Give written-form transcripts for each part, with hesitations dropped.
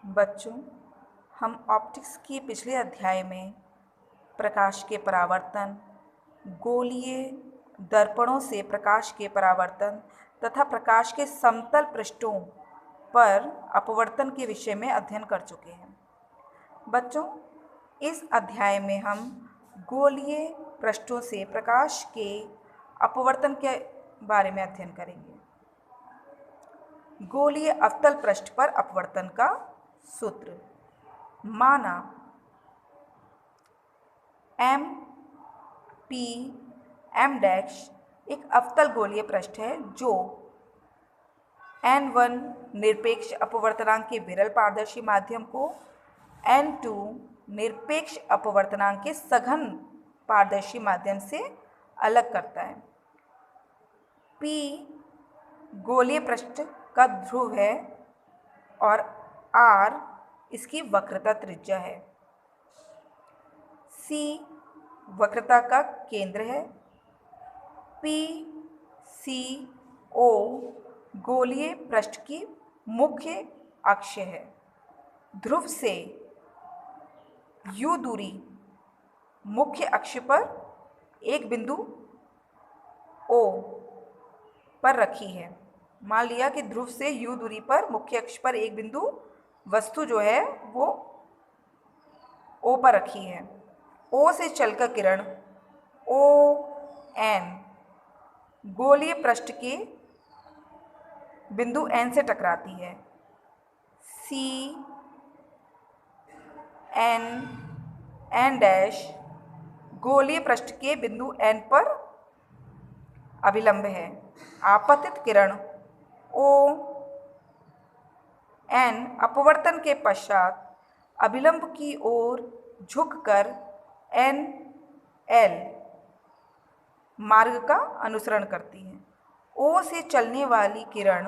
बच्चों, हम ऑप्टिक्स के पिछले अध्याय में प्रकाश के परावर्तन, गोलीय दर्पणों से प्रकाश के परावर्तन तथा प्रकाश के समतल पृष्ठों पर अपवर्तन के विषय में अध्ययन कर चुके हैं। बच्चों, इस अध्याय में हम गोलीय पृष्ठों से प्रकाश के अपवर्तन के बारे में अध्ययन करेंगे। गोलीय अवतल पृष्ठ पर अपवर्तन का सूत्र। माना एम पी एम डैश एक अवतल गोलीय पृष्ठ है जो n1 निरपेक्ष अपवर्तनांक के विरल पारदर्शी माध्यम को n2 निरपेक्ष अपवर्तनांक के सघन पारदर्शी माध्यम से अलग करता है। P गोलीय पृष्ठ का ध्रुव है और R इसकी वक्रता त्रिज्या है। C वक्रता का केंद्र है। P C O गोलीय पृष्ठ की मुख्य अक्ष है। ध्रुव से U दूरी मुख्य अक्ष पर एक बिंदु O पर रखी है। मान लिया कि ध्रुव से U दूरी पर मुख्य अक्ष पर एक बिंदु वस्तु जो है वो O पर रखी है। O से चलकर किरण ON गोलीय पृष्ठ के बिंदु N से टकराती है। N डैश गोलीय पृष्ठ के बिंदु N पर अभिलंब है। आपतित किरण ON अपवर्तन के पश्चात अभिलंब की ओर झुककर NL मार्ग का अनुसरण करती है। O से चलने वाली किरण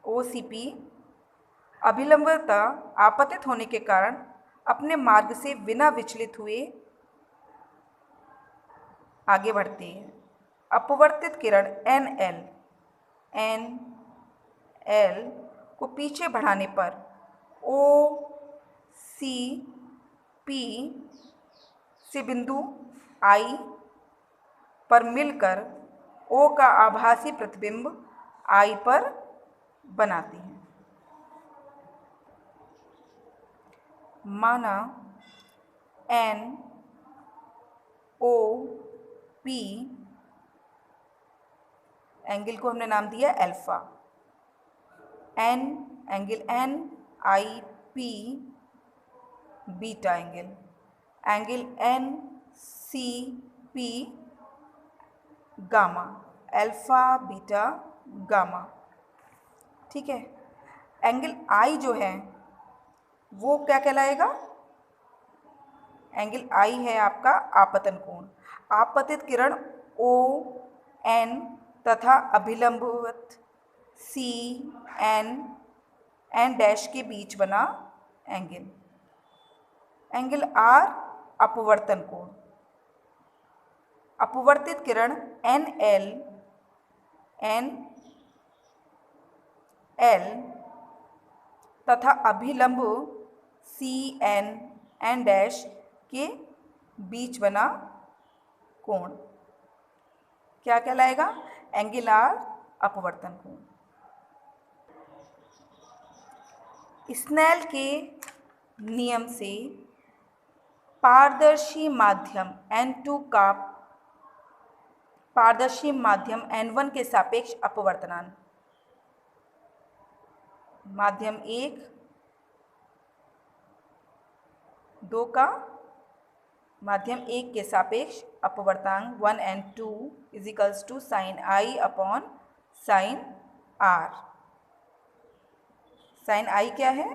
OCP अभिलंबता आपतित होने के कारण अपने मार्ग से बिना विचलित हुए आगे बढ़ती है। अपवर्तित किरण NL को पीछे बढ़ाने पर OCP से बिंदु I पर मिलकर O का आभासी प्रतिबिंब I पर बनाती है। माना NOP एंगल को हमने नाम दिया alpha. Angle NIP beta angle NCP gamma, alpha beta gamma. ठीक है। एंगल I जो है वो क्या कहलाएगा? एंगल I है आपका आपतन कोण। आपतित किरण ON तथा अभिलंबवत CN डैश के बीच बना एंगल R अपवर्तन कोण। अपवर्तित किरण NL तथा अभिलंब CN डैश के बीच बना कोण क्या कहलाएगा? एंगल R अपवर्तन कोण। स्नेल के नियम से पारदर्शी माध्यम N2 का पारदर्शी माध्यम N1 के सापेक्ष अपवर्तनांक माध्यम 1 2 का माध्यम 1 के सापेक्ष अपवर्तनांक 1 and 2 equals to sine I upon sine R। Sine I क्या है?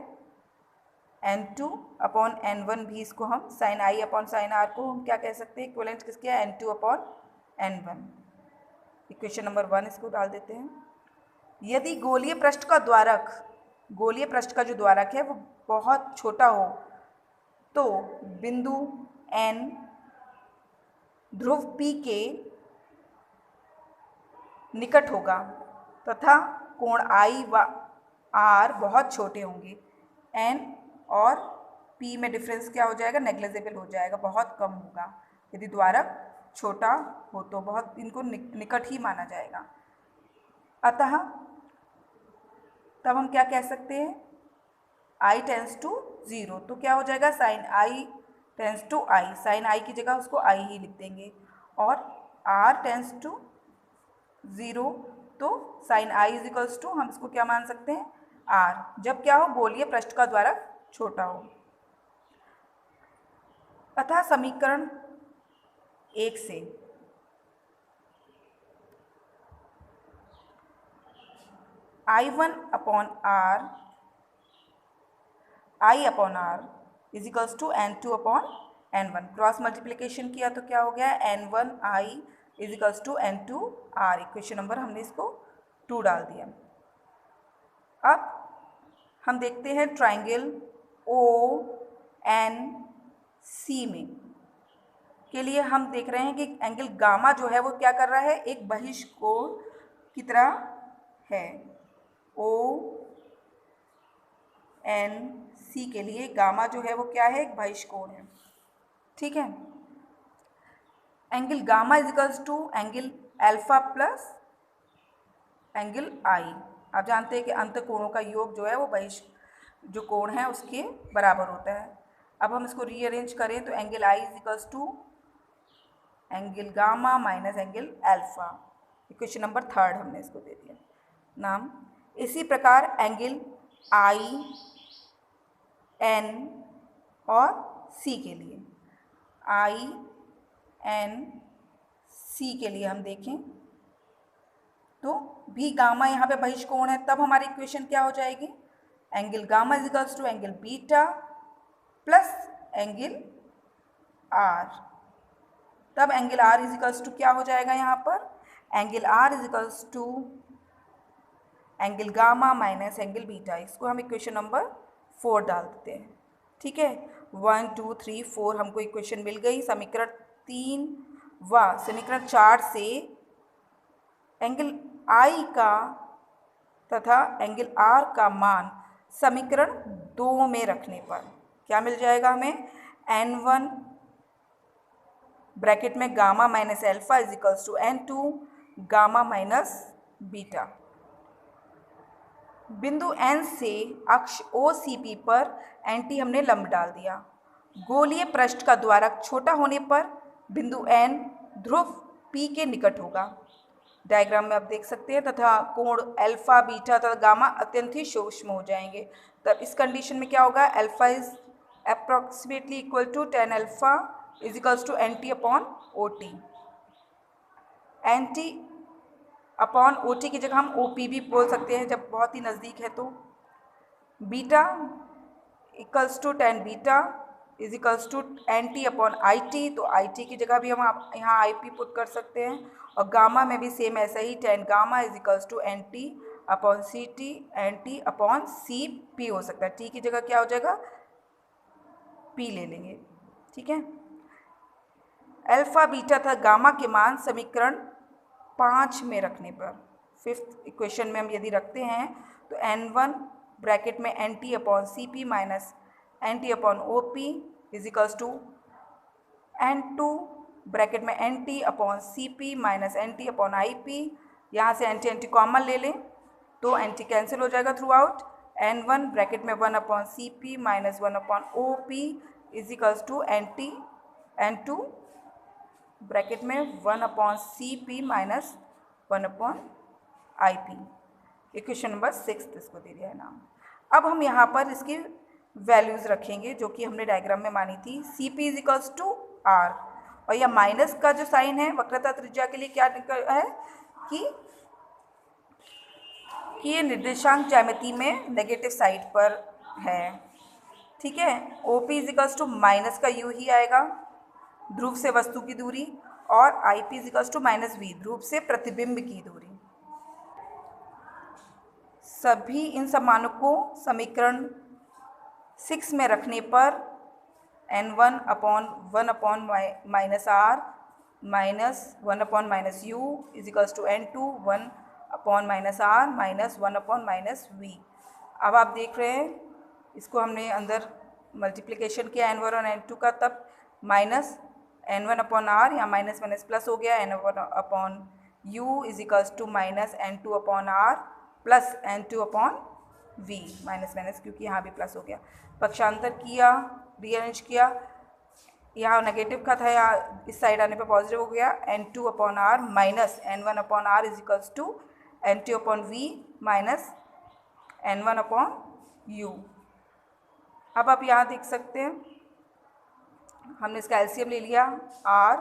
N2 अपॉन N1 भी इसको हम sine I upon sine R को हम क्या कह सकते हैं? इक्विवेलेंट किसके है? N2 upon N1। Equation number 1 इसको डाल देते हैं। यदि गोलीय पृष्ठ का जो द्वारक है वो बहुत छोटा हो तो बिंदु N ध्रुव P के निकट होगा तथा कोण आई व आर बहुत छोटे होंगे। एन और पी में डिफरेंस क्या हो जाएगा, नेग्लिजिबल हो जाएगा, बहुत कम होगा। यदि द्वारक छोटा हो तो बहुत इनको निकट ही माना जाएगा। अतः तब हम क्या कह सकते हैं, आई टेंस टू 0, तो क्या हो जाएगा, sine i tends to i, sine i की जगह उसको आई ही लिख देंगे। और आर टेंस टू 0, तो sine I is equals to हम इसको क्या मान सकते हैं, आर, जब क्या हो, गोलीय पृष्ठ का द्वारक छोटा हो। अतः समीकरण 1 से I1 upon R I upon R is equals to N2 upon N1, cross multiplication किया तो क्या हो गया, N1 I is equals to N2 R. Equation number हमने इसको 2 डाल दिया। अब हम देखते हैं ट्राइंगल ONC में के लिए हम देख रहे हैं कि एंगल गामा जो है वो क्या कर रहा है, एक बहिष्कोण की तरह है। ONC के लिए गामा जो है वो क्या है, एक बहिष्कोण है। ठीक है, angle gamma is equals to angle alpha plus angle i. आप जानते हैं कि अंत कोणों का योग जो है वो जो कोण है उसके बराबर होता है। अब हम इसको रीअरेंज करें तो angle I is equals to angle gamma minus angle alpha. Equation number 3 हमने इसको दे दिया नाम। इसी प्रकार एंगल आई एन और सी के लिए, आई एन सी के लिए हम देखें तो भी गामा यहाँ पे बहिष्कोण है, तब हमारी इक्वेशन क्या हो जाएगी, angle gamma is equals to angle beta plus angle R. तब angle R is equals to क्या हो जाएगा, यहाँ पर angle R is equals to angle gamma minus angle beta. इसको हम इक्वेशन नंबर 4 डाल देते हैं। ठीक है, 1 2 3 4 हमको इक्वेशन मिल गई। समीकरण 3 व समीकरण 4 से एंगल आई का तथा एंगल आर का मान समीकरण 2 में रखने पर क्या मिल जाएगा हमें, N1 ब्रैकेट में gamma minus alpha is equals to N2 gamma minus beta. बिंदु N से अक्ष OCP पर एंटी हमने लंब डाल दिया। गोलीय पृष्ठ का द्वारक छोटा होने पर बिंदु N ध्रुव P के निकट होगा। डायग्राम में आप देख सकते हैं, तथा कोण अल्फा बीटा तथा गामा अत्यंत ही सूक्ष्म हो जाएंगे। तब इस कंडीशन में क्या होगा, alpha is approximately equal to 10 alpha is equals to NT upon OT। NT upon OT की जगह हम OP भी बोल सकते हैं जब बहुत ही नज़दीक है तो। Beta equals to 10 beta is equals to NT upon IT, तो IT की जगह भी हम यहाँ IP पुट कर सकते हैं। और गामा में भी सेम ऐसा ही 10 gamma is equals to NT upon CT, NT upon CP हो सकता है। T की जगह क्या हो जाएगा, P ले लेंगे। ठीक है, अल्फा बीटा तथा गामा के मान समीकरण 5 में रखने पर, 5th इक्वेशन में हम यदि रखते हैं तो N1 ब्रैकेट में NT upon CP minus NT upon OP is equals to N2 bracket में NT upon CP minus NT upon IP। यहाँ से NT NT कॉमन ले लें तो NT कैंसिल हो जाएगा थ्रू आउट। N1 ब्रैकेट में 1 upon CP minus 1 upon OP is equals to NT N2 bracket में 1 upon CP minus 1 upon IP। Equation number 6 इसको दे दिया है नाम। अब हम यहाँ पर इसकी वैल्यूज़ रखेंगे जो कि हमने डायग्राम में मानी थी। CP is equals to R, और यह माइनस का जो साइन है वक्रता त्रिज्या के लिए क्या है कि ये निर्देशांक ज्यामिति में नेगेटिव साइड पर है। ठीक है, OP is equals to minus का U ही आएगा, ध्रुव से वस्तु की दूरी, और IP is equals to minus V, ध्रुव से प्रतिबिंब की दूरी। सभी इन सम्मानों को समीकरण 6 में रखने पर N1 upon 1 upon minus R minus 1 upon minus U is equals to N2 1 upon minus R minus 1 upon minus V. अब आप देख रहे हैं इसको हमने अंदर मल्टीप्लिकेशन किया N1 और N2 का, तब माइनस N1 अपॉन आर या माइनस माइनस प्लस हो गया, N1 upon U is equals to minus N2 upon R plus N2 upon V, minus minus क्योंकि यहाँ भी प्लस हो गया। पक्षांतर किया, रीअरेंज किया, यहाँ नेगेटिव का था, यहाँ इस साइड आने पे पॉजिटिव हो गया, N2 upon R minus N1 upon R is equals to N2 upon V minus N1 upon U. अब आप यहाँ देख सकते हैं हमने इसका एलसीएम ले लिया R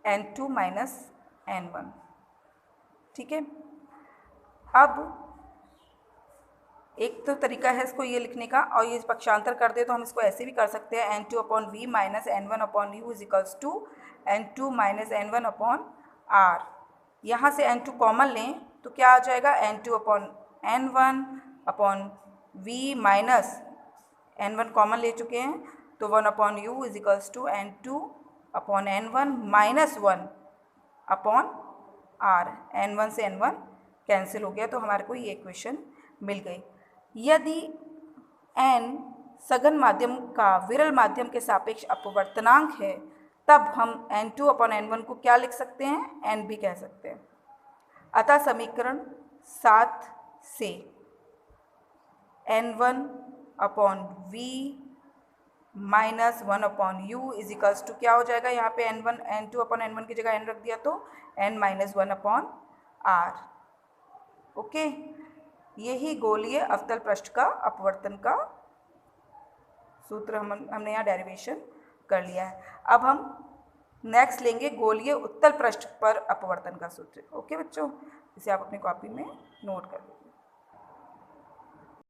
N2 माइनस N1, ठीक है। अब एक तो तरीका है इसको ये लिखने का, और ये पक्षांतर कर दे तो हम इसको ऐसे भी कर सकते हैं N2 upon V minus N1 upon U is equals to N2 minus N1 upon R। यहाँ से N2 कॉमन लें तो क्या आ जाएगा, N2 upon N1 upon V minus N1 common ले चुके हैं तो 1 upon U is equals to N2 upon N1 minus 1 upon R। N1 से N1 कैंसिल हो गया तो हमारे को ये इक्वेशन मिल गई। यदि n सघन माध्यम का विरल माध्यम के सापेक्ष अपवर्तनांक है तब हम N2 अपॉन N1 को क्या लिख सकते हैं, n भी कह सकते हैं। अतः समीकरण 7 से N1 upon V minus 1 upon U is equals to क्या हो जाएगा, यहाँ पे N2 अपॉन N1 की जगह n रख दिया तो n minus 1 upon R। Okay, यही गोलीय अवतल पृष्ठ का अपवर्तन का सूत्र हमने यहाँ डेरिवेशन कर लिया है। अब हम नेक्स्ट लेंगे गोलीय उत्तल पृष्ठ पर अपवर्तन का सूत्र। ओके बच्चों, इसे आप अपनी कॉपी में नोट कर लीजिए।